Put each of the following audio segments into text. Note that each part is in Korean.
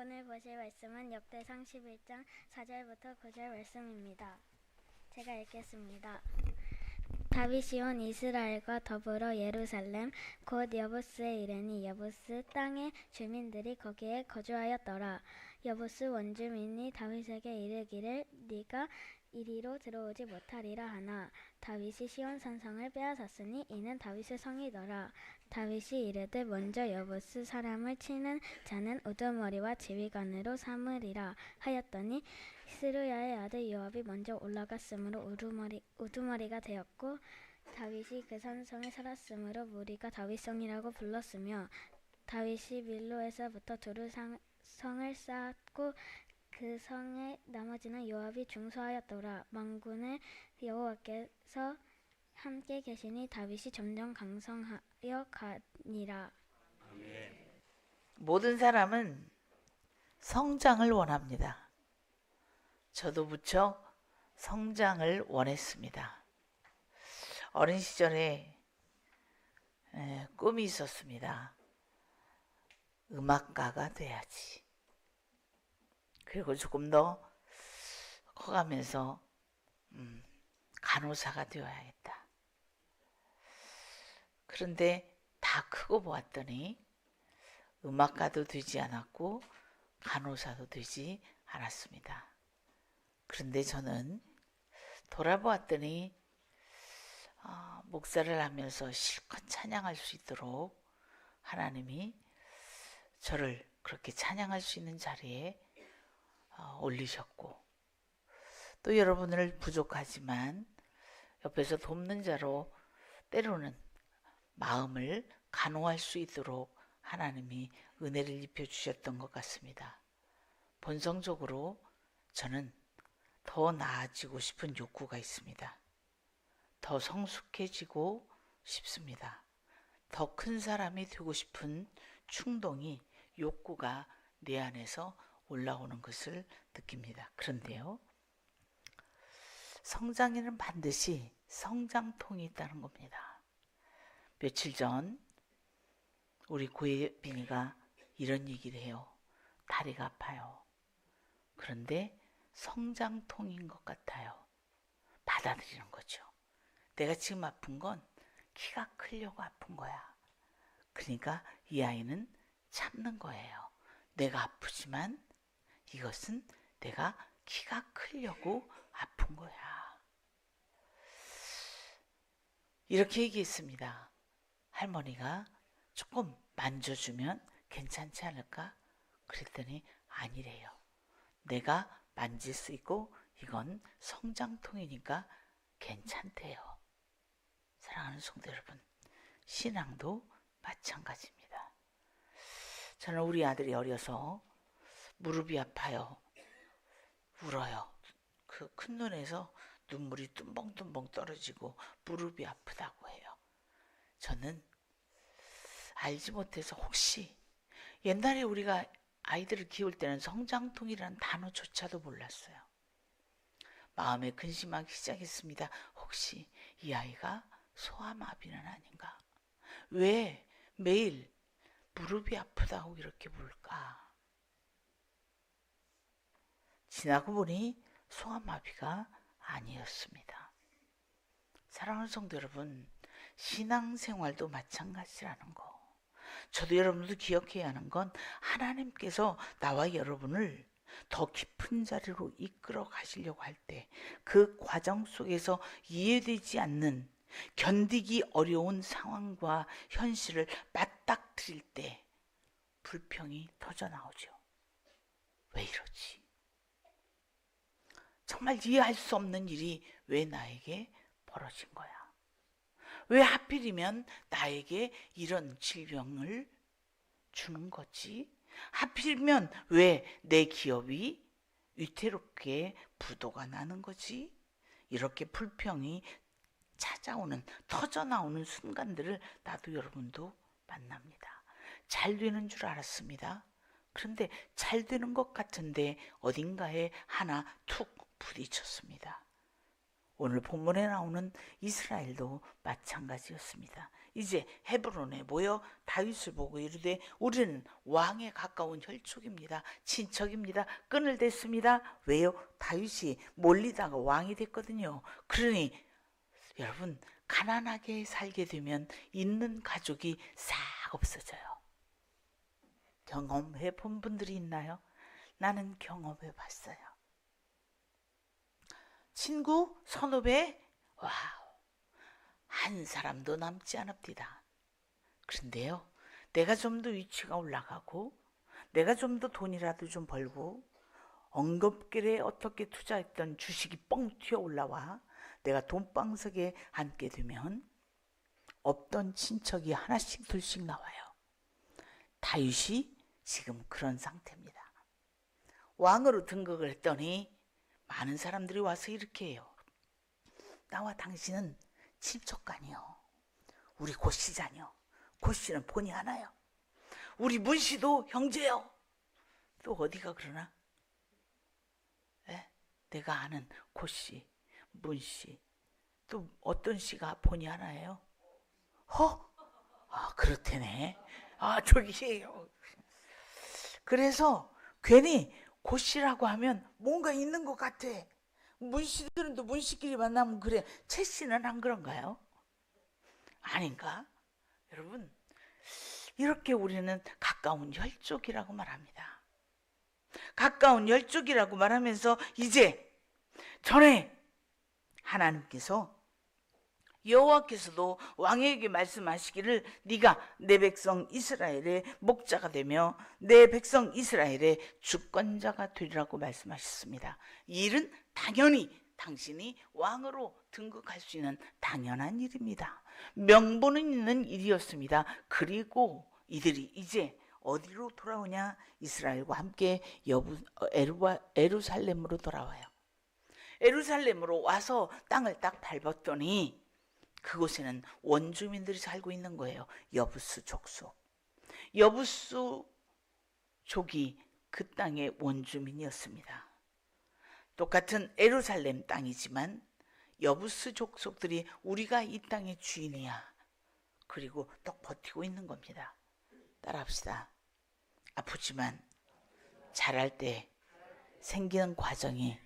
오늘 보실 말씀은 역대상 11장 4절부터 9절 말씀입니다. 제가 읽겠습니다. 다윗이 온 이스라엘과 더불어 예루살렘 곧 여부스에 이르니 여부스 땅의 주민들이 거기에 거주하였더라. 여부스 원주민이 다윗에게 이르기를 네가 이리로 들어오지 못하리라 하나 다윗이 시온 산성을 빼앗았으니 이는 다윗의 성이더라. 다윗이 이르되 먼저 여부스 사람을 치는 자는 우두머리와 지휘관으로 삼으리라 하였더니 스루야의 아들 요압이 먼저 올라갔으므로 우두머리가 되었고 다윗이 그 산성에 살았으므로 무리가 다윗성이라고 불렀으며 다윗이 밀로에서부터 두루 성을 쌓았고 그 성의 나머지는 요압이 중수하였더라. 만군의 여호와께서 함께 계시니 다윗이 점점 강성하여 가니라. 모든 사람은 성장을 원합니다. 저도 무척 성장을 원했습니다. 어린 시절에 꿈이 있었습니다. 음악가가 돼야지. 그리고 조금 더 커가면서 간호사가 되어야겠다. 그런데 다 크고 보았더니 음악가도 되지 않았고 간호사도 되지 않았습니다. 그런데 저는 돌아보았더니 목사를 하면서 실컷 찬양할 수 있도록 하나님이 저를 그렇게 찬양할 수 있는 자리에 올리셨고 또 여러분을 부족하지만 옆에서 돕는 자로 때로는 마음을 간호할 수 있도록 하나님이 은혜를 입혀주셨던 것 같습니다. 본성적으로 저는 더 나아지고 싶은 욕구가 있습니다. 더 성숙해지고 싶습니다. 더 큰 사람이 되고 싶은 충동이 욕구가 내 안에서 올라오는 것을 느낍니다. 그런데요, 성장에는 반드시 성장통이 있다는 겁니다. 며칠 전 우리 고예빈이가 이런 얘기를 해요. 다리가 아파요. 그런데 성장통인 것 같아요. 받아들이는 거죠. 내가 지금 아픈 건 키가 크려고 아픈 거야. 그러니까 이 아이는 참는 거예요. 내가 아프지만 이것은 내가 키가 크려고 아픈 거야. 이렇게 얘기했습니다. 할머니가 조금 만져주면 괜찮지 않을까? 그랬더니 아니래요. 내가 만질 수 있고 이건 성장통이니까 괜찮대요. 사랑하는 성도 여러분, 신앙도 마찬가지입니다. 저는 우리 아들이 어려서 무릎이 아파요. 울어요. 그 큰 눈에서 눈물이 뚜벙뚜벙 떨어지고 무릎이 아프다고 해요. 저는 알지 못해서 혹시 옛날에 우리가 아이들을 키울 때는 성장통이라는 단어조차도 몰랐어요. 마음에 근심하기 시작했습니다. 혹시 이 아이가 소아마비는 아닌가? 왜 매일 무릎이 아프다고 이렇게 부를까? 지나고 보니 소아마비가 아니었습니다. 사랑하는 성도 여러분, 신앙생활도 마찬가지라는 거. 저도 여러분도 기억해야 하는 건 하나님께서 나와 여러분을 더 깊은 자리로 이끌어 가시려고 할 때 그 과정 속에서 이해되지 않는 견디기 어려운 상황과 현실을 맞닥뜨릴 때 불평이 터져 나오죠. 왜 이러지? 정말 이해할 수 없는 일이 왜 나에게 벌어진 거야? 왜 하필이면 나에게 이런 질병을 주는 거지? 하필이면 왜 내 기업이 위태롭게 부도가 나는 거지? 이렇게 불평이 찾아오는, 터져나오는 순간들을 나도 여러분도 만납니다. 잘 되는 줄 알았습니다. 그런데 잘 되는 것 같은데 어딘가에 하나 툭 부딪혔습니다. 오늘 본문에 나오는 이스라엘도 마찬가지였습니다. 이제 헤브론에 모여 다윗을 보고 이르되 우리는 왕에 가까운 혈족입니다. 친척입니다. 끈을 댔습니다. 왜요? 다윗이 몰리다가 왕이 됐거든요. 그러니 여러분, 가난하게 살게 되면 있는 가족이 싹 없어져요. 경험해 본 분들이 있나요? 나는 경험해 봤어요. 친구, 선후배, 와우, 한 사람도 남지 않읍니다. 그런데요, 내가 좀 더 위치가 올라가고 내가 좀 더 돈이라도 좀 벌고 엉겁길에 어떻게 투자했던 주식이 뻥 튀어 올라와 내가 돈방석에 앉게 되면 없던 친척이 하나씩 둘씩 나와요. 다윗이 지금 그런 상태입니다. 왕으로 등극을 했더니 많은 사람들이 와서 이렇게 해요. 나와 당신은 친척간이요. 우리 고씨잖요. 고씨는 본이 하나요. 우리 문씨도 형제요. 또 어디가 그러나? 에? 내가 아는 고씨, 문씨, 또 어떤 씨가 본이 하나예요? 아, 그렇대네. 아, 저기예요. 그래서 괜히 고씨라고 하면 뭔가 있는 것 같아. 문씨들은 또 문씨끼리 만나면 그래. 최 씨는 안 그런가요? 아닌가? 여러분, 이렇게 우리는 가까운 혈족이라고 말합니다. 가까운 혈족이라고 말하면서 이제 전에 하나님께서 여호와께서도 왕에게 말씀하시기를 네가 내 백성 이스라엘의 목자가 되며 내 백성 이스라엘의 주권자가 되리라고 말씀하셨습니다. 이 일은 당연히 당신이 왕으로 등극할 수 있는 당연한 일입니다. 명분은 있는 일이었습니다. 그리고 이들이 이제 어디로 돌아오냐? 이스라엘과 함께 에루살렘으로 돌아와요. 에루살렘으로 와서 땅을 딱 밟았더니 그곳에는 원주민들이 살고 있는 거예요. 여부스 족속. 여부스 족이 그 땅의 원주민이었습니다. 똑같은 에루살렘 땅이지만 여부스 족속들이 우리가 이 땅의 주인이야. 그리고 또 버티고 있는 겁니다. 따라합시다. 아프지만 자랄 때 생기는 과정이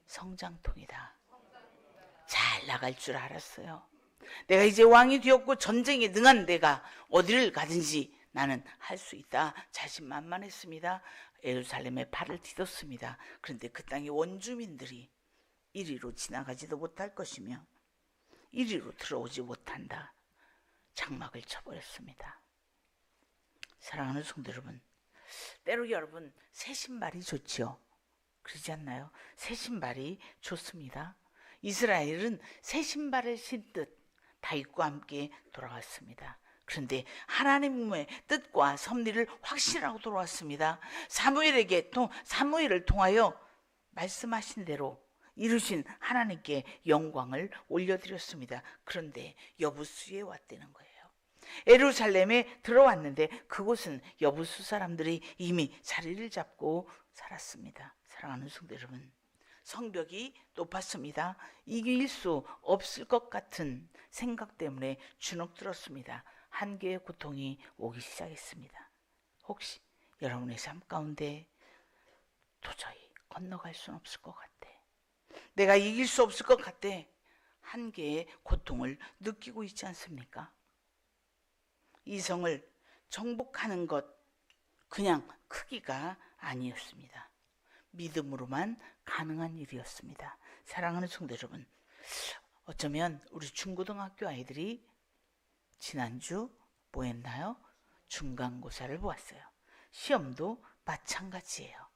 성장통이다. 잘 나갈 줄 알았어요. 내가 이제 왕이 되었고 전쟁에 능한 내가 어디를 가든지 나는 할 수 있다. 자신만만했습니다. 예루살렘에 발을 디뎠습니다. 그런데 그 땅의 원주민들이 이리로 지나가지도 못할 것이며 이리로 들어오지 못한다. 장막을 쳐버렸습니다. 사랑하는 성도 여러분, 때로 여러분 새 신발이 좋지요. 그러지 않나요? 새 신발이 좋습니다. 이스라엘은 새 신발을 신듯 다윗과 함께 돌아갔습니다. 그런데 하나님의 뜻과 섭리를 확신하고 돌아왔습니다. 사무엘을 통하여 말씀하신 대로 이루신 하나님께 영광을 올려드렸습니다. 그런데 여부수에 왔다는 거예요. 예루살렘에 들어왔는데 그곳은 여부수 사람들이 이미 자리를 잡고 살았습니다. 사랑하는 성도 여러분, 성벽이 높았습니다. 이길 수 없을 것 같은 생각 때문에 주눅들었습니다. 한계의 고통이 오기 시작했습니다. 혹시 여러분의 삶 가운데 도저히 건너갈 수는 없을 것 같아. 내가 이길 수 없을 것 같아. 한계의 고통을 느끼고 있지 않습니까? 이성을 정복하는 것 그냥 크기가 아니었습니다. 믿음으로만 가능한 일이었습니다. 사랑하는 성도 여러분, 어쩌면 우리 중고등학교 아이들이 지난주 뭐 했나요? 중간고사를 보았어요. 시험도 마찬가지예요.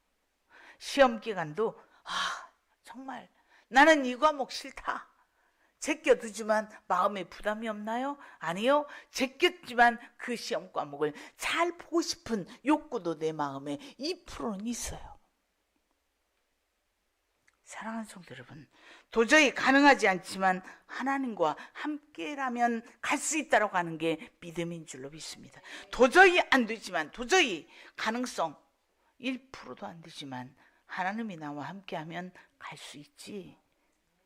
시험 기간도 정말 나는 이 과목 싫다. 제껴두지만 마음에 부담이 없나요? 아니요. 제꼈지만 그 시험 과목을 잘 보고 싶은 욕구도 내 마음에 2%는 있어요. 사랑하는 성도 여러분, 도저히 가능하지 않지만 하나님과 함께라면 갈 수 있다고 하는 게 믿음인 줄로 믿습니다. 도저히 안 되지만, 도저히 가능성 1%도 안 되지만 하나님이 나와 함께하면 갈 수 있지.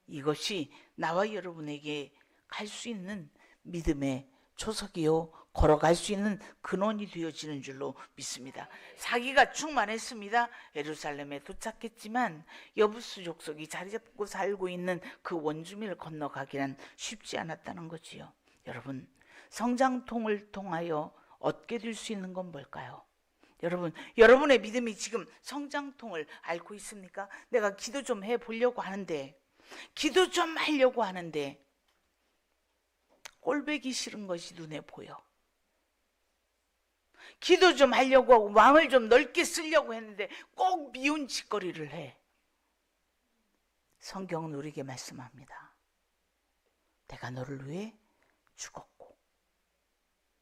이것이 나와 여러분에게 갈 수 있는 믿음의 초석이요 걸어갈 수 있는 근원이 되어지는 줄로 믿습니다. 사기가 충만했습니다. 예루살렘에 도착했지만 여부수 족속이 자리 잡고 살고 있는 그 원주민을 건너가기란 쉽지 않았다는 거지요. 여러분, 성장통을 통하여 얻게 될 수 있는 건 뭘까요? 여러분, 여러분의 믿음이 지금 성장통을 앓고 있습니까? 내가 기도 좀 해보려고 하는데, 기도 좀 하려고 하는데 꼴배기 싫은 것이 눈에 보여. 기도 좀 하려고 하고 마음을 좀 넓게 쓰려고 했는데 꼭 미운 짓거리를 해. 성경은 우리에게 말씀합니다. 내가 너를 위해 죽었고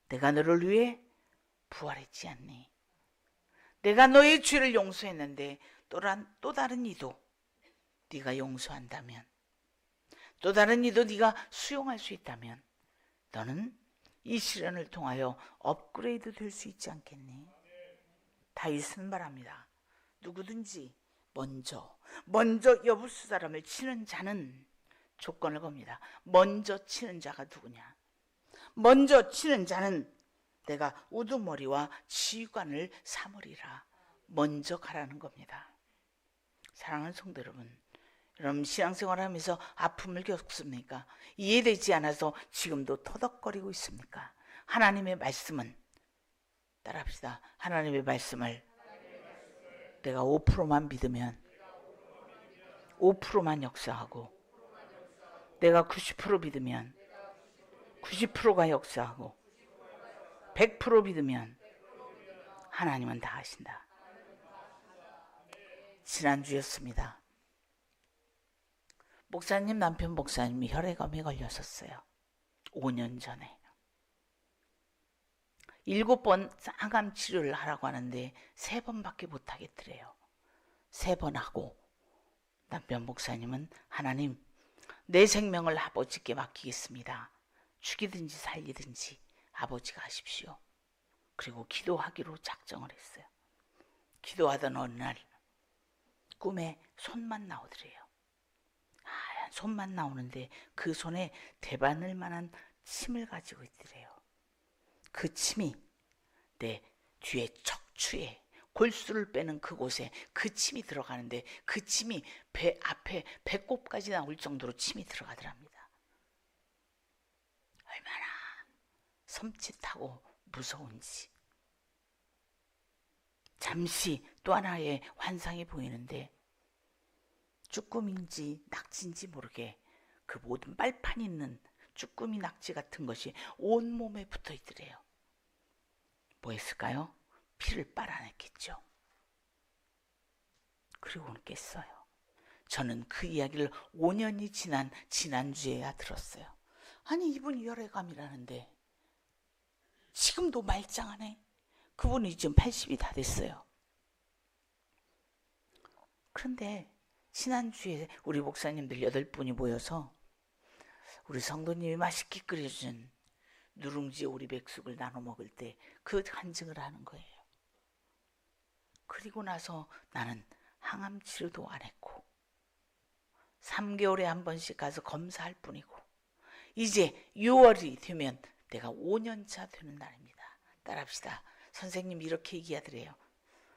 내가 너를 위해 부활했지 않니? 내가 너의 죄를 용서했는데 또 다른 이도 네가 용서한다면, 또 다른 이도 네가 수용할 수 있다면 너는 이 시련을 통하여 업그레이드 될 수 있지 않겠니? 다윗은 말합니다. 누구든지 먼저 여부수 사람을 치는 자는 조건을 겁니다. 먼저 치는 자가 누구냐? 먼저 치는 자는 내가 우두머리와 지휘관을 삼으리라. 먼저 가라는 겁니다. 사랑하는 성도 여러분, 여러분 신앙생활하면서 아픔을 겪습니까? 이해되지 않아서 지금도 터덕거리고 있습니까? 하나님의 말씀은, 따라합시다. 하나님의 말씀을 내가 5%만 믿으면 5%만 역사하고, 내가 90% 믿으면 90%가 역사하고, 100% 믿으면 하나님은 다 하신다. 지난주였습니다. 목사님, 남편 목사님이 혈액암에 걸렸었어요. 5년 전에. 7번 항암 치료를 하라고 하는데 3번밖에 못하겠더래요. 3번 하고 남편 목사님은 하나님, 내 생명을 아버지께 맡기겠습니다. 죽이든지 살리든지 아버지가 하십시오. 그리고 기도하기로 작정을 했어요. 기도하던 어느 날 꿈에 손만 나오더래요. 하얀 손만 나오는데 그 손에 대바늘 만한 침을 가지고 있더래요. 그 침이 내 뒤에 척추에 골수를 빼는 그곳에 그 침이 들어가는데 그 침이 배 앞에 배꼽까지 나올 정도로 침이 들어가더랍니다. 얼마나 섬찟하고 무서운지. 잠시 또 하나의 환상이 보이는데 쭈꾸미인지 낙지인지 모르게 그 모든 빨판 있는 쭈꾸미 낙지 같은 것이 온몸에 붙어 있더래요. 뭐 했을까요? 피를 빨아냈겠죠. 그리고는 깼어요. 저는 그 이야기를 5년이 지난 지난주에야 들었어요. 아니, 이분이 혈액암이라는데 지금도 말짱하네. 그분이 지금 80이 다 됐어요. 그런데 지난주에 우리 목사님들 8분이 모여서 우리 성도님이 맛있게 끓여준 누룽지 오리백숙을 나눠 먹을 때 그 간증을 하는 거예요. 그리고 나서 나는 항암 치료도 안 했고 3개월에 한 번씩 가서 검사할 뿐이고 이제 6월이 되면 내가 5년차 되는 날입니다. 따라합시다. 선생님이 이렇게 얘기하더래요.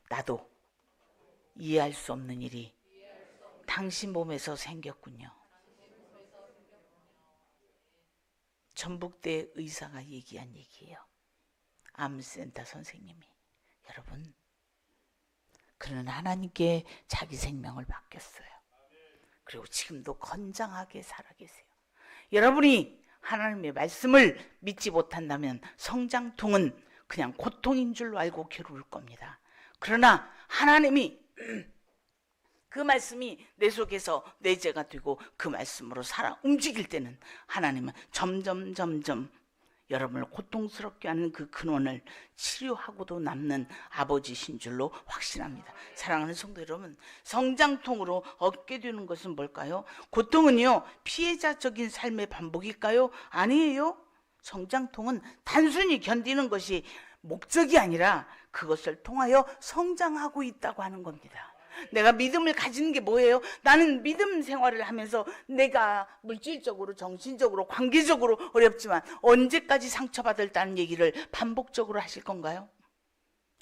나도 이해할 수 없는 일이 당신 몸에서 생겼군요. 전북대 의사가 얘기한 얘기예요. 암센터 선생님이. 여러분, 그는 하나님께 자기 생명을 맡겼어요. 그리고 지금도 건장하게 살아계세요. 여러분이 하나님의 말씀을 믿지 못한다면 성장통은 그냥 고통인 줄로 알고 괴로울 겁니다. 그러나 하나님이 그 말씀이 내 속에서 내재가 되고 그 말씀으로 살아 움직일 때는 하나님은 점점 여러분을 고통스럽게 하는 그 근원을 치료하고도 남는 아버지신 줄로 확신합니다. 사랑하는 성도 여러분, 성장통으로 얻게 되는 것은 뭘까요? 고통은요, 피해자적인 삶의 반복일까요? 아니에요. 성장통은 단순히 견디는 것이 목적이 아니라 그것을 통하여 성장하고 있다고 하는 겁니다. 내가 믿음을 가지는 게 뭐예요? 나는 믿음 생활을 하면서 내가 물질적으로, 정신적으로, 관계적으로 어렵지만 언제까지 상처받을다는 얘기를 반복적으로 하실 건가요?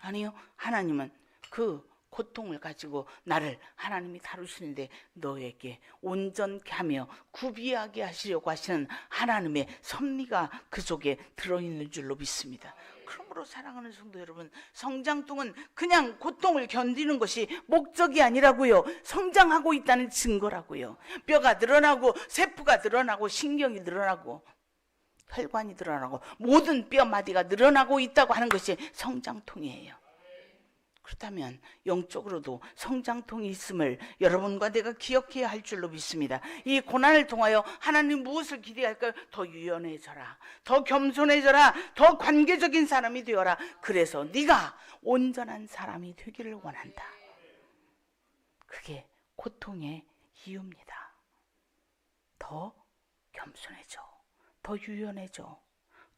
아니요. 하나님은 그 고통을 가지고 나를 하나님이 다루시는데 너에게 온전케 하며 구비하게 하시려고 하시는 하나님의 섭리가 그 속에 들어있는 줄로 믿습니다. 그러므로 사랑하는 성도 여러분, 성장통은 그냥 고통을 견디는 것이 목적이 아니라고요. 성장하고 있다는 증거라고요. 뼈가 늘어나고 세포가 늘어나고 신경이 늘어나고 혈관이 늘어나고 모든 뼈마디가 늘어나고 있다고 하는 것이 성장통이에요. 그렇다면 영적으로도 성장통이 있음을 여러분과 내가 기억해야 할 줄로 믿습니다. 이 고난을 통하여 하나님 무엇을 기대할까요? 더 유연해져라, 더 겸손해져라, 더 관계적인 사람이 되어라. 그래서 네가 온전한 사람이 되기를 원한다. 그게 고통의 이유입니다. 더 겸손해져, 더 유연해져.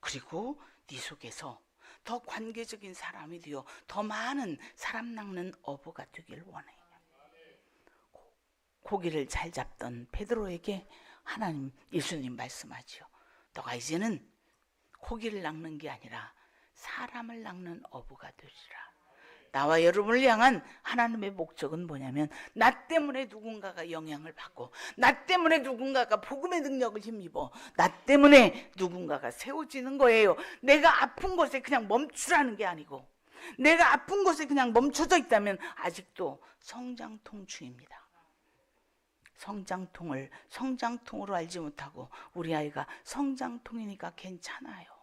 그리고 네 속에서 더 관계적인 사람이 되어 더 많은 사람 낚는 어부가 되길 원해요. 고기를 잘 잡던 베드로에게 하나님, 예수님 말씀하지요. 너가 이제는 고기를 낚는 게 아니라 사람을 낚는 어부가 되리라. 나와 여러분을 향한 하나님의 목적은 뭐냐면 나 때문에 누군가가 영향을 받고 나 때문에 누군가가 복음의 능력을 힘입어 나 때문에 누군가가 세워지는 거예요. 내가 아픈 곳에 그냥 멈추라는 게 아니고 내가 아픈 곳에 그냥 멈춰져 있다면 아직도 성장통 중입니다. 성장통을 성장통으로 알지 못하고 우리 아이가 성장통이니까 괜찮아요.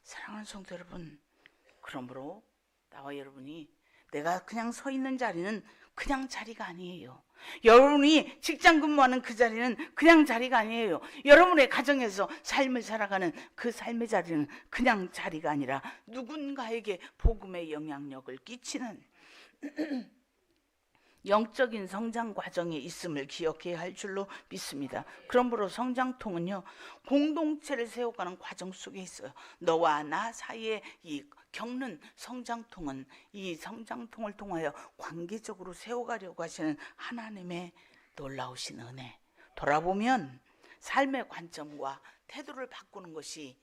사랑하는 성도 여러분, 그러므로 나와 여러분이 내가 그냥 서 있는 자리는 그냥 자리가 아니에요. 여러분이 직장 근무하는 그 자리는 그냥 자리가 아니에요. 여러분의 가정에서 삶을 살아가는 그 삶의 자리는 그냥 자리가 아니라 누군가에게 복음의 영향력을 끼치는 영적인 성장 과정에 있음을 기억해야 할 줄로 믿습니다. 그러므로 성장통은요, 공동체를 세워가는 과정 속에 있어요. 너와 나 사이에 이 겪는 성장통은 이 성장통을 통하여 관계적으로 세워가려고 하시는 하나님의 놀라우신 은혜. 돌아보면 삶의 관점과 태도를 바꾸는 것이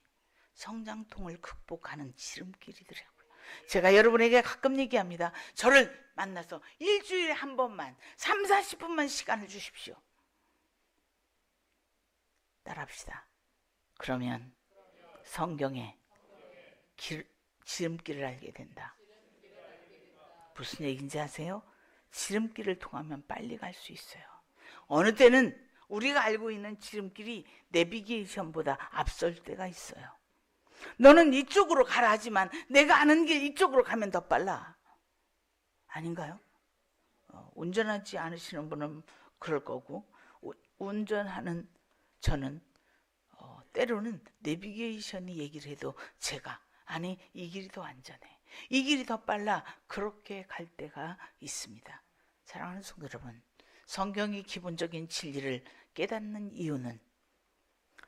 성장통을 극복하는 지름길이더라고요. 제가 여러분에게 가끔 얘기합니다. 저를 만나서 일주일에 한 번만 3, 40분만 시간을 주십시오. 따라합시다. 그러면 성경의 지름길을 알게 된다. 무슨 얘기인지 아세요? 지름길을 통하면 빨리 갈 수 있어요. 어느 때는 우리가 알고 있는 지름길이 내비게이션보다 앞설 때가 있어요. 너는 이쪽으로 가라 하지만 내가 아는 길 이쪽으로 가면 더 빨라. 아닌가요? 운전하지 않으시는 분은 그럴 거고 운전하는 저는 때로는 내비게이션이 얘기를 해도 제가 아니 이 길이 더 안전해, 이 길이 더 빨라, 그렇게 갈 때가 있습니다. 사랑하는 성도 여러분, 성경의 기본적인 진리를 깨닫는 이유는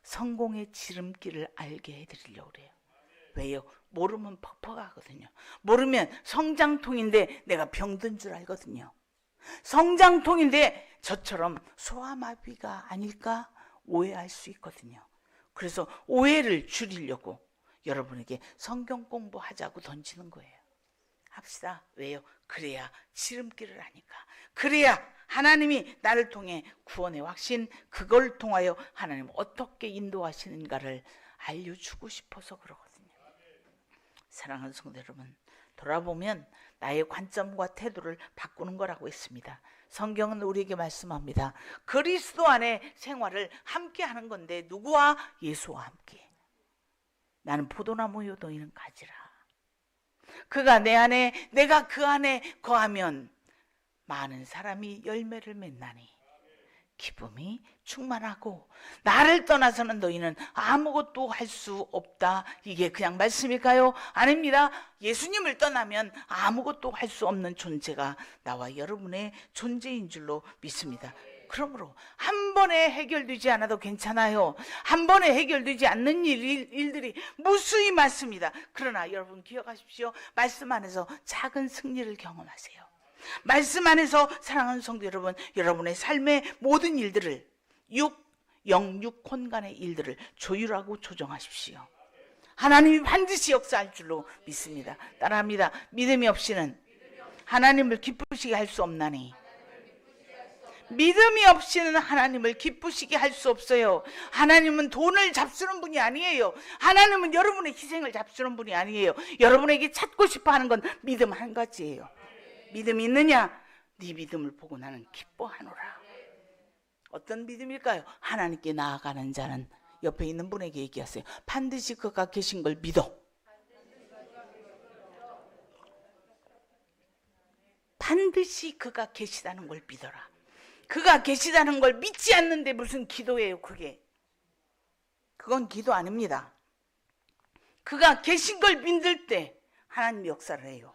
성공의 지름길을 알게 해드리려고 그래요. 왜요? 모르면 퍽퍽하거든요. 모르면 성장통인데 내가 병든 줄 알거든요. 성장통인데 저처럼 소아마비가 아닐까 오해할 수 있거든요. 그래서 오해를 줄이려고 여러분에게 성경 공부하자고 던지는 거예요. 합시다. 왜요? 그래야 지름길을 아니까. 그래야 하나님이 나를 통해 구원의 확신, 그걸 통하여 하나님 어떻게 인도하시는가를 알려주고 싶어서 그러거든요. 사랑하는 성도 여러분, 돌아보면 나의 관점과 태도를 바꾸는 거라고 했습니다. 성경은 우리에게 말씀합니다. 그리스도 안에 생활을 함께 하는 건데 누구와? 예수와 함께. 나는 포도나무요 너희는 가지라. 그가 내 안에 내가 그 안에 거하면 많은 사람이 열매를 맺나니 기쁨이 충만하고 나를 떠나서는 너희는 아무것도 할 수 없다. 이게 그냥 말씀일까요? 아닙니다. 예수님을 떠나면 아무것도 할 수 없는 존재가 나와 여러분의 존재인 줄로 믿습니다. 그러므로 한 번에 해결되지 않아도 괜찮아요. 한 번에 해결되지 않는 일들이 무수히 많습니다. 그러나 여러분 기억하십시오. 말씀 안에서 작은 승리를 경험하세요. 말씀 안에서 사랑하는 성도 여러분, 여러분의 삶의 모든 일들을 영육 혼간의 일들을 조율하고 조정하십시오. 하나님이 반드시 역사할 줄로 믿습니다. 따라합니다. 믿음이 없이는 하나님을 기쁘시게 할 수 없나니. 믿음이 없이는 하나님을 기쁘시게 할 수 없어요. 하나님은 돈을 잡수는 분이 아니에요. 하나님은 여러분의 희생을 잡수는 분이 아니에요. 여러분에게 찾고 싶어 하는 건 믿음 한 가지예요. 믿음이 있느냐? 네 믿음을 보고 나는 기뻐하노라. 어떤 믿음일까요? 하나님께 나아가는 자는, 옆에 있는 분에게 얘기하세요. 반드시 그가 계신 걸 믿어. 반드시 그가 계시다는 걸 믿어라. 그가 계시다는 걸 믿지 않는데 무슨 기도예요, 그게? 그건 기도 아닙니다. 그가 계신 걸 믿을 때 하나님이 역사를 해요.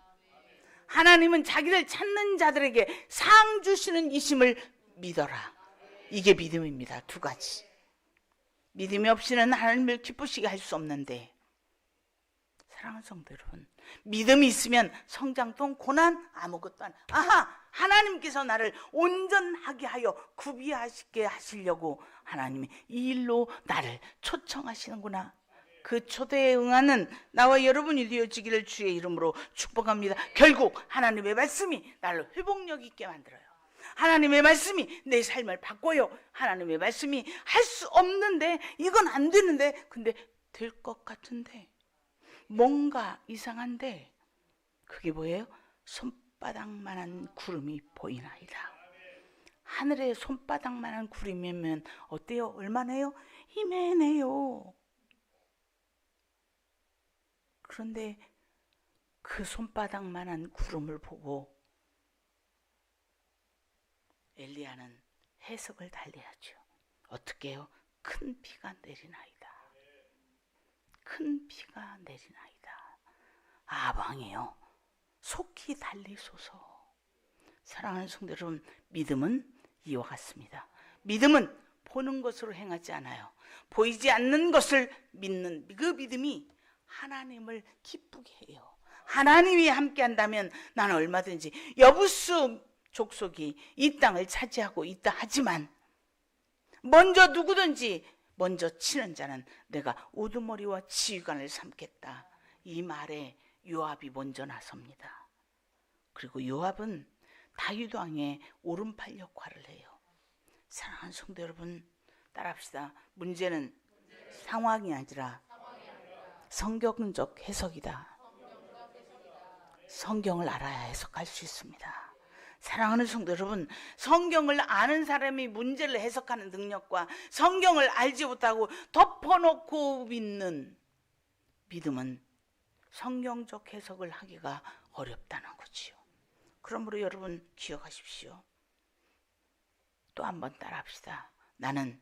하나님은 자기를 찾는 자들에게 상 주시는 이심을 믿어라. 이게 믿음입니다. 두 가지. 믿음이 없이는 하나님을 기쁘시게 할 수 없는데, 사랑하는 성도 여러분, 믿음이 있으면 성장도 고난 아무것도 안. 하나님께서 나를 온전하게 하여 구비하시게 하시려고 하나님이 이 일로 나를 초청하시는구나. 그 초대에 응하는 나와 여러분이 되어지기를 주의 이름으로 축복합니다. 결국 하나님의 말씀이 나를 회복력 있게 만들어요. 하나님의 말씀이 내 삶을 바꿔요. 하나님의 말씀이 할 수 없는데, 이건 안 되는데, 근데 될 것 같은데, 뭔가 이상한데, 그게 뭐예요? 손바닥만한 구름이 보이나이다. 하늘에 손바닥만한 구름이면 어때요? 얼마나요? 이매네요. 그런데 그 손바닥만한 구름을 보고 엘리야는 해석을 달리하죠. 어떻게 해요? 큰 비가 내리나이다. 큰 비가 내리나이다. 아방이요, 속히 달리소서. 사랑하는 성도 여러분, 믿음은 이와 같습니다. 믿음은 보는 것으로 행하지 않아요. 보이지 않는 것을 믿는 그 믿음이 하나님을 기쁘게 해요. 하나님이 함께 한다면 나는 얼마든지, 여부수 족속이 이 땅을 차지하고 있다 하지만 먼저 누구든지 먼저 치는 자는 내가 우두머리와 지휘관을 삼겠다. 이 말에 요압이 먼저 나섭니다. 그리고 요압은 다윗 왕의 오른팔 역할을 해요. 사랑하는 성도 여러분, 따라합시다. 문제는 상황이 아니라 성경적 해석이다. 성경을 알아야 해석할 수 있습니다. 사랑하는 성도 여러분, 성경을 아는 사람이 문제를 해석하는 능력과 성경을 알지 못하고 덮어놓고 믿는 믿음은 성경적 해석을 하기가 어렵다는 거지요. 그러므로 여러분 기억하십시오. 또 한번 따라합시다. 나는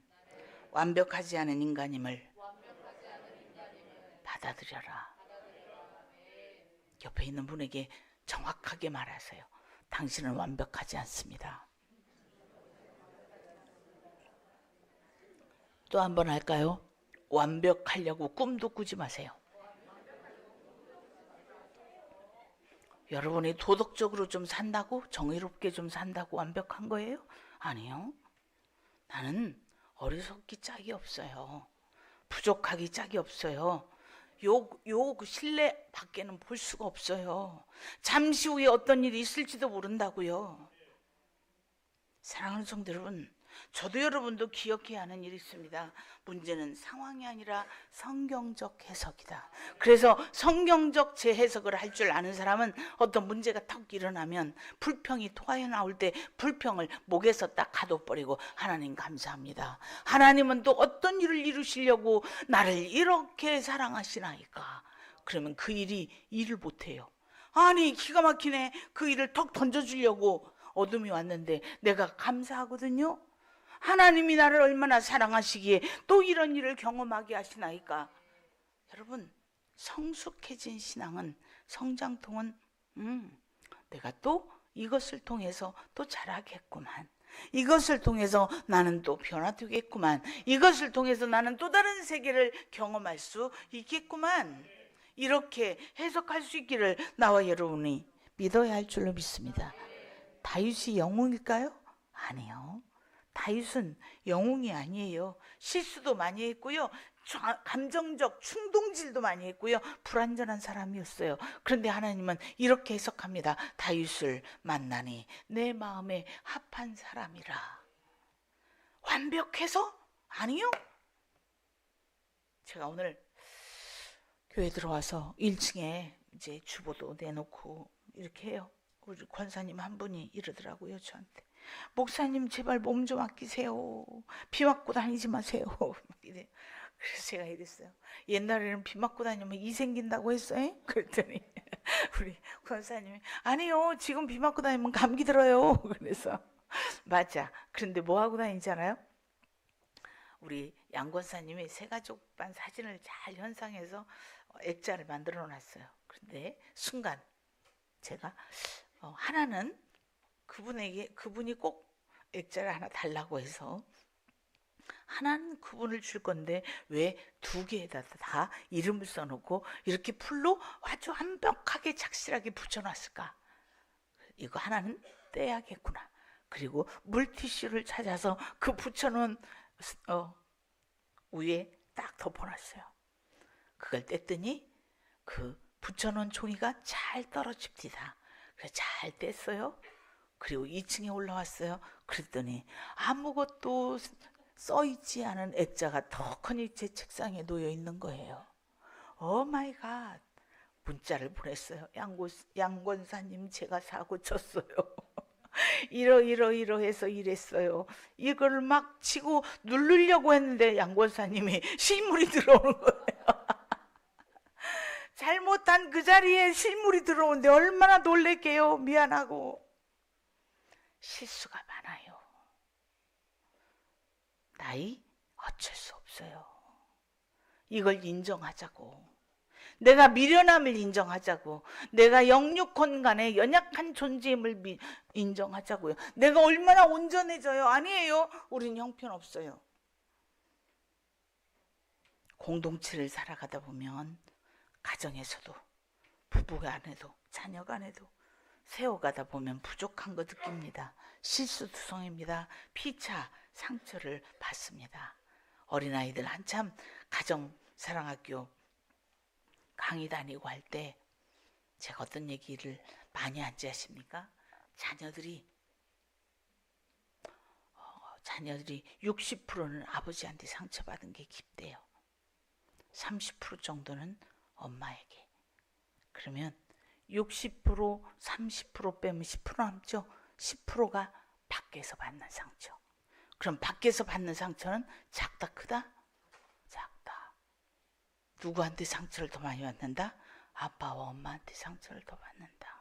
완벽하지 않은 인간임을 받아들여라. 옆에 있는 분에게 정확하게 말하세요. 당신은 완벽하지 않습니다. 또 한 번 할까요? 완벽하려고 꿈도 꾸지 마세요. 여러분이 도덕적으로 좀 산다고, 정의롭게 좀 산다고 완벽한 거예요? 아니요. 나는 어리석기 짝이 없어요. 부족하기 짝이 없어요. 요 신뢰 밖에는 볼 수가 없어요. 잠시 후에 어떤 일이 있을지도 모른다고요. 사랑하는 성도 여러분, 저도 여러분도 기억해야 하는 일이 있습니다. 문제는 상황이 아니라 성경적 해석이다. 그래서 성경적 재해석을 할 줄 아는 사람은 어떤 문제가 턱 일어나면 불평이 토하여 나올 때 불평을 목에서 딱 가둬버리고 하나님 감사합니다. 하나님은 또 어떤 일을 이루시려고 나를 이렇게 사랑하시나이까. 그러면 그 일을 못해요. 아니 기가 막히네. 그 일을 턱 던져주려고 어둠이 왔는데 내가 감사하거든요. 하나님이 나를 얼마나 사랑하시기에 또 이런 일을 경험하게 하시나이까. 여러분, 성숙해진 신앙은, 성장통은 내가 또 이것을 통해서 또 자라겠구만. 이것을 통해서 나는 또 변화되겠구만. 이것을 통해서 나는 또 다른 세계를 경험할 수 있겠구만. 이렇게 해석할 수 있기를 나와 여러분이 믿어야 할 줄로 믿습니다. 다윗이 영웅일까요? 아니요. 다윗은 영웅이 아니에요. 실수도 많이 했고요. 감정적 충동질도 많이 했고요. 불완전한 사람이었어요. 그런데 하나님은 이렇게 해석합니다. 다윗을 만나니 내 마음에 합한 사람이라. 완벽해서? 아니요. 제가 오늘 교회 들어와서 1층에 이제 주보도 내놓고 이렇게 해요. 우리 권사님 한 분이 이러더라고요, 저한테. 목사님 제발 몸 좀 아끼세요. 비 맞고 다니지 마세요. 이래. 그래서 제가 이랬어요. 옛날에는 비 맞고 다니면 이 생긴다고 했어요? 그랬더니 우리 권사님이 아니요, 지금 비 맞고 다니면 감기 들어요. 그래서 맞아. 그런데 뭐 하고 다니잖아요? 우리 양 권사님이 새가족반 사진을 잘 현상해서 액자를 만들어 놨어요. 그런데 순간 제가 하나는 그분이 꼭 액자를 하나 달라고 해서 하나는 그분을 줄 건데 왜 두 개에다 다 이름을 써놓고 이렇게 풀로 아주 완벽하게 착실하게 붙여놨을까? 이거 하나는 떼야겠구나. 그리고 물티슈를 찾아서 그 붙여놓은 위에 딱 덮어놨어요. 그걸 뗐더니 그 붙여놓은 종이가 잘 떨어집니다. 그래서 잘 뗐어요. 그리고 2층에 올라왔어요. 그랬더니 아무것도 써있지 않은 액자가 턱하니 제 책상에 놓여 있는 거예요. 오 마이 갓. 문자를 보냈어요. 양권사님 제가 사고 쳤어요. 이러해서 이랬어요. 이걸 막 치고 누르려고 했는데 양권사님이 실물이 들어오는 거예요. 잘못한 그 자리에 실물이 들어오는데 얼마나 놀랄게요. 미안하고. 실수가 많아요. 나이 어쩔 수 없어요. 이걸 인정하자고. 내가 미련함을 인정하자고. 내가 영육혼 간의 연약한 존재임을 인정하자고요. 내가 얼마나 온전해져요? 아니에요. 우린 형편없어요. 공동체를 살아가다 보면 가정에서도 부부 간에도 자녀 간에도 세워가다 보면 부족한 거 느낍니다. 실수투성입니다. 피차 상처를 받습니다. 어린아이들 한참 가정사랑학교 강의 다니고 할 때 제가 어떤 얘기를 많이 하지 아십니까? 자녀들이 60%는 아버지한테 상처받은 게 깊대요. 30% 정도는 엄마에게. 그러면 60%, 30% 빼면 10% 남죠? 10%가 밖에서 받는 상처. 그럼 밖에서 받는 상처는 작다, 크다? 작다. 누구한테 상처를 더 많이 받는다? 아빠와 엄마한테 상처를 더 받는다.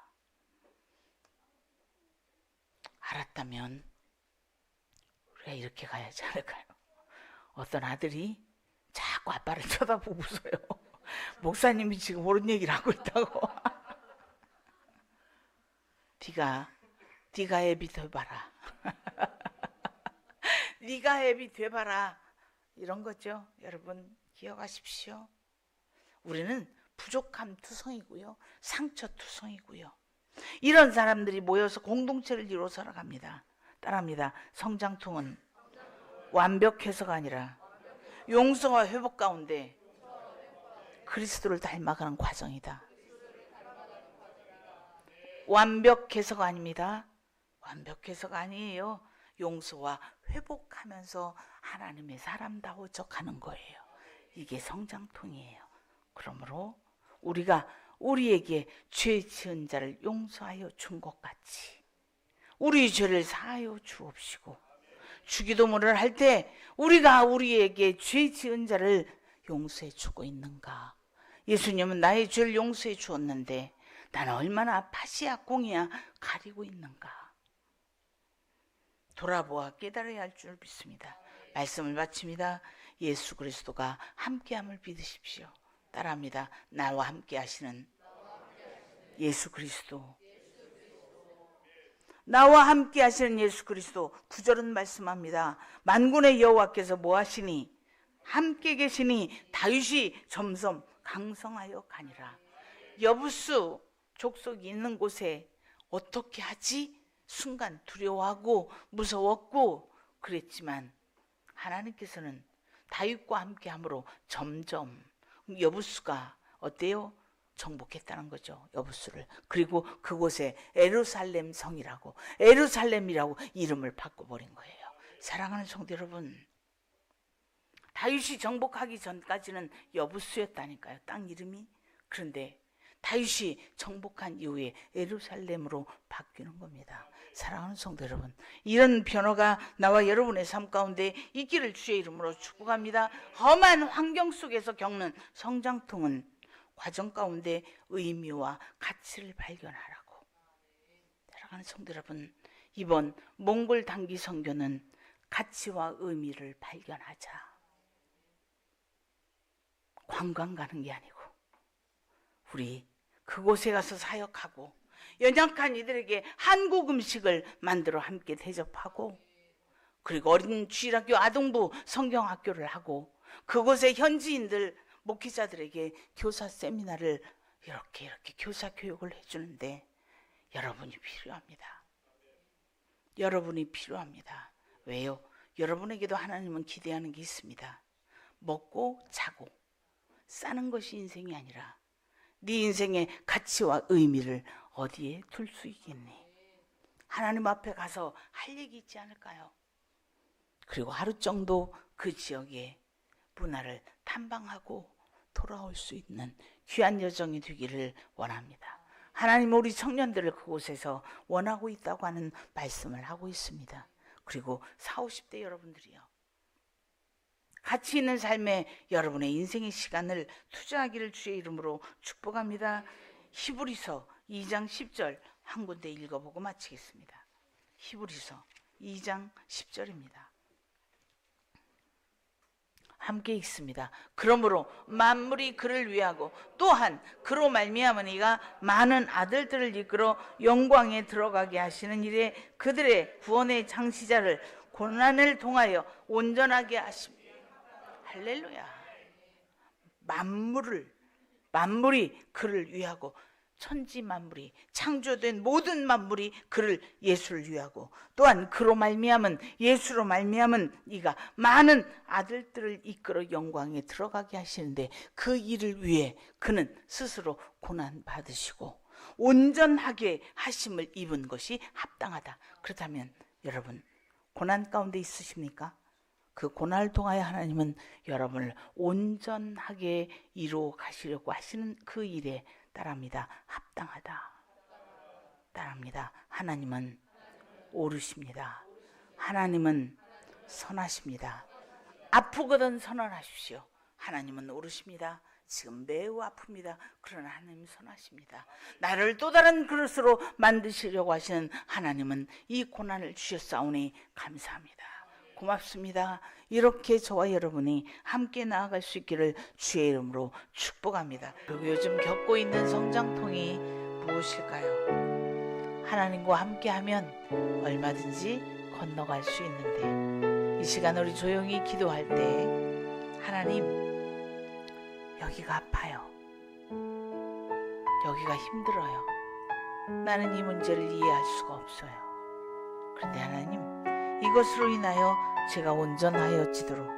알았다면 우리가 이렇게 가야지 않을까요? 어떤 아들이 자꾸 아빠를 쳐다보고 웃어요. 목사님이 지금 옳은 얘기를 하고 있다고. 네가 애비 돼봐라. 네가 애비 돼봐라. 이런 거죠. 여러분 기억하십시오. 우리는 부족함 투성이고요. 상처 투성이고요. 이런 사람들이 모여서 공동체를 이루어 살아갑니다. 따라합니다. 성장통은 완벽해서가 아니라 용서와 회복 가운데 그리스도를 닮아가는 과정이다. 완벽해서가 아닙니다. 완벽해서가 아니에요. 용서와 회복하면서 하나님의 사람다워져 가는 거예요. 이게 성장통이에요. 그러므로 우리가 우리에게 죄 지은 자를 용서하여 준 것 같이 우리 죄를 사하여 주옵시고, 주기도문을 할 때 우리가 우리에게 죄 지은 자를 용서해 주고 있는가? 예수님은 나의 죄를 용서해 주었는데 나는 얼마나 팥이야 꽁이야 가리고 있는가? 돌아보아 깨달아야 할 줄 믿습니다. 말씀을 마칩니다. 예수 그리스도가 함께함을 믿으십시오. 따라합니다. 나와 함께 하시는 예수 그리스도. 나와 함께 하시는 예수 그리스도 9절은 말씀합니다. 만군의 여호와께서 뭐 하시니? 함께 계시니 다윗이 점점 강성하여 가니라. 여부수 족속이 있는 곳에 어떻게 하지? 순간 두려워하고 무서웠고 그랬지만 하나님께서는 다윗과 함께 함으로 점점 여부수가 어때요? 정복했다는 거죠. 여부수를. 그리고 그곳에 에루살렘 성이라고, 에루살렘이라고 이름을 바꿔버린 거예요. 사랑하는 성도 여러분, 다윗이 정복하기 전까지는 여부수였다니까요, 땅 이름이. 그런데 다윗이 정복한 이후에 에루살렘으로 바뀌는 겁니다. 사랑하는 성도 여러분, 이런 변화가 나와 여러분의 삶 가운데 있기를 주의 이름으로 축복합니다. 험한 환경 속에서 겪는 성장통은 과정 가운데 의미와 가치를 발견하라고. 사랑하는 성도 여러분, 이번 몽골 단기 선교는 가치와 의미를 발견하자. 관광 가는 게 아니고 우리 그곳에 가서 사역하고 연약한 이들에게 한국 음식을 만들어 함께 대접하고, 그리고 어린 주일학교 아동부 성경학교를 하고 그곳의 현지인들 목회자들에게 교사 세미나를 이렇게 교사 교육을 해주는데 여러분이 필요합니다. 여러분이 필요합니다. 왜요? 여러분에게도 하나님은 기대하는 게 있습니다. 먹고 자고 싸는 것이 인생이 아니라 네 인생의 가치와 의미를 어디에 둘 수 있겠니? 하나님 앞에 가서 할 얘기 있지 않을까요? 그리고 하루 정도 그 지역의 문화를 탐방하고 돌아올 수 있는 귀한 여정이 되기를 원합니다. 하나님은 우리 청년들을 그곳에서 원하고 있다고 하는 말씀을 하고 있습니다. 그리고 40, 50대 여러분들이요, 가치 있는 삶에 여러분의 인생의 시간을 투자하기를 주의 이름으로 축복합니다. 히브리서 2장 10절 한 군데 읽어보고 마치겠습니다. 히브리서 2장 10절입니다. 함께 읽습니다. 그러므로 만물이 그를 위하고 또한 그로 말미암으니가 많은 아들들을 이끌어 영광에 들어가게 하시는 일에 그들의 구원의 창시자를 고난을 통하여 온전하게 하십니다. 할렐루야. 만물이 그를 위하고, 천지 만물이, 창조된 모든 만물이 그를, 예수를 위하고, 또한 그로 말미암은, 예수로 말미암은 이가 많은 아들들을 이끌어 영광에 들어가게 하시는데 그 일을 위해 그는 스스로 고난 받으시고 온전하게 하심을 입은 것이 합당하다. 그렇다면 여러분, 고난 가운데 있으십니까? 그 고난을 통하여 하나님은 여러분을 온전하게 이루어 가시려고 하시는 그 일에 따릅니다. 합당하다. 따릅니다. 하나님은 옳으십니다. 하나님은 선하십니다. 아프거든 선언하십시오. 하나님은 옳으십니다. 지금 매우 아픕니다. 그러나 하나님은 선하십니다. 나를 또 다른 그릇으로 만드시려고 하시는 하나님은 이 고난을 주셨사오니 감사합니다. 고맙습니다. 이렇게 저와 여러분이 함께 나아갈 수 있기를 주의 이름으로 축복합니다. 그리고 요즘 겪고 있는 성장통이 무엇일까요? 하나님과 함께하면 얼마든지 건너갈 수 있는데, 이 시간 우리 조용히 기도할 때 하나님, 여기가 아파요. 여기가 힘들어요. 나는 이 문제를 이해할 수가 없어요. 그런데 하나님, 이것으로 인하여 제가 온전하여지도록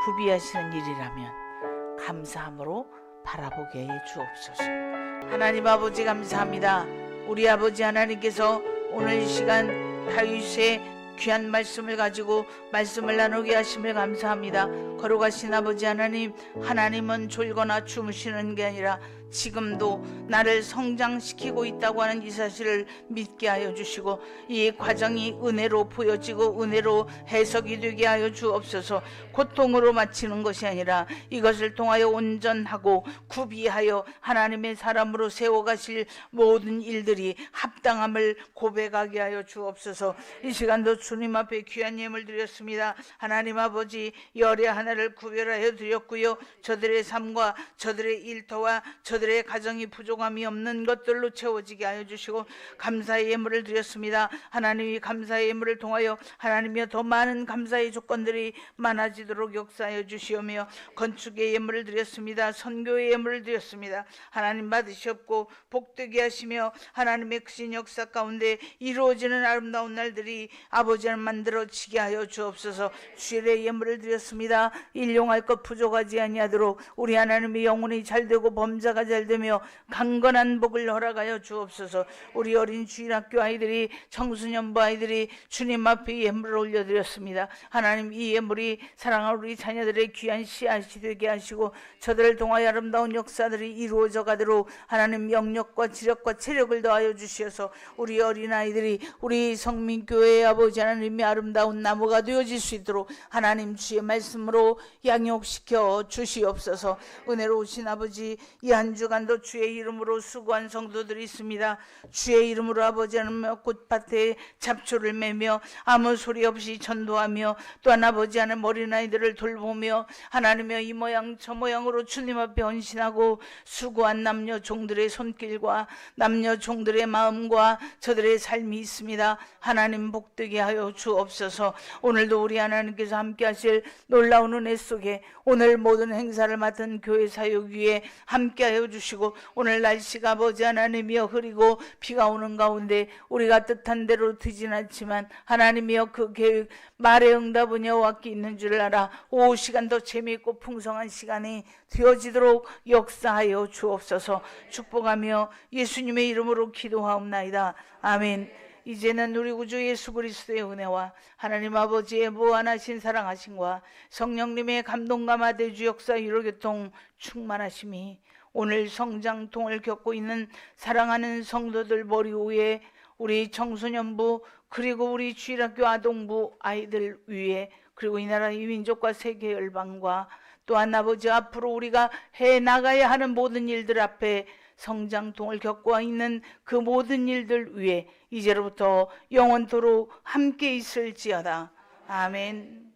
구비하시는 일이라면 감사함으로 바라보게 해 주옵소서. 하나님 아버지 감사합니다. 우리 아버지 하나님께서 오늘 이 시간 다윗의 귀한 말씀을 가지고 말씀을 나누게 하심을 감사합니다. 거룩하신 아버지 하나님, 하나님은 졸거나 주무시는 게 아니라 지금도 나를 성장시키고 있다고 하는 이 사실을 믿게 하여 주시고, 이 과정이 은혜로 보여지고 은혜로 해석이 되게 하여 주옵소서. 고통으로 마치는 것이 아니라 이것을 통하여 온전하고 구비하여 하나님의 사람으로 세워가실 모든 일들이 합당함을 고백하게 하여 주옵소서. 이 시간도 주님 앞에 귀한 예물 드렸습니다. 하나님 아버지, 열의 하나를 구별하여 드렸고요, 저들의 삶과 저들의 일터와 저들의 저들의 가정이 부족함이 없는 것들로 채워지게 하여 주시고 감사의 예물을 드렸습니다. 하나님이 감사의 예물을 통하여 하나님이여 더 많은 감사의 조건들이 많아지도록 역사하여 주시오며 건축의 예물을 드렸습니다. 선교의 예물을 드렸습니다. 하나님 받으시옵고 복되게 하시며 하나님의 크신 역사 가운데 이루어지는 아름다운 날들이 아버지를 만들어지게 하여 주옵소서. 주일의 예물을 드렸습니다. 일용할 것 부족하지 아니하도록 우리 하나님의 영혼이 잘되고 범자가 잘되며 강건한 복을 허락하여 주옵소서. 우리 어린 주일학교 아이들이 청소년부 아이들이 주님 앞에 예물을 올려드렸습니다. 하나님 이 예물이 사랑하는 우리 자녀들의 귀한 씨앗이 되게 하시고 저들을 통하여 아름다운 역사들이 이루어져 가도록 하나님 영력과 지력과 체력을 더하여 주시어서 우리 어린아이들이 우리 성민교회의 아버지 하나님의 아름다운 나무가 되어질 수 있도록 하나님 주의 말씀으로 양육시켜 주시옵소서. 은혜로우신 아버지 이 한 주간도 주의 이름으로 수고한 성도들이 있습니다. 주의 이름으로 아버지 하나님 꽃밭에 잡초를 매며 아무 소리 없이 전도하며 또한 아버지 하나님 어린아이들을 돌보며 하나님의 이 모양 저 모양으로 주님 앞에 헌신하고 수고한 남녀 종들의 손길과 남녀 종들의 마음과 저들의 삶이 있습니다. 하나님 복되게 하여 주옵소서. 오늘도 우리 하나님께서 함께 하실 놀라운 은혜 속에 오늘 모든 행사를 맡은 교회 사역 위에 함께 하여 주시고 오늘 날씨가 아버지 하나님이여 흐리고 비가 오는 가운데 우리가 뜻한 대로 되진 않지만 하나님이여 그 계획 말의 응답은 여호와께 있는 줄 알아 오후 시간도 재미있고 풍성한 시간이 되어지도록 역사하여 주옵소서. 축복하며 예수님의 이름으로 기도하옵나이다. 아멘. 이제는 우리 구주 예수 그리스도의 은혜와 하나님 아버지의 무한하신 사랑하심과 성령님의 감동과 마대주 역사 유로교통 충만하심이 오늘 성장통을 겪고 있는 사랑하는 성도들 머리 위에 우리 청소년부 그리고 우리 주일학교 아동부 아이들 위에 그리고 이 나라 이 민족과 세계 열방과 또한 아버지 앞으로 우리가 해나가야 하는 모든 일들 앞에 성장통을 겪고 있는 그 모든 일들 위에 이제로부터 영원토록 함께 있을지어다. 아멘.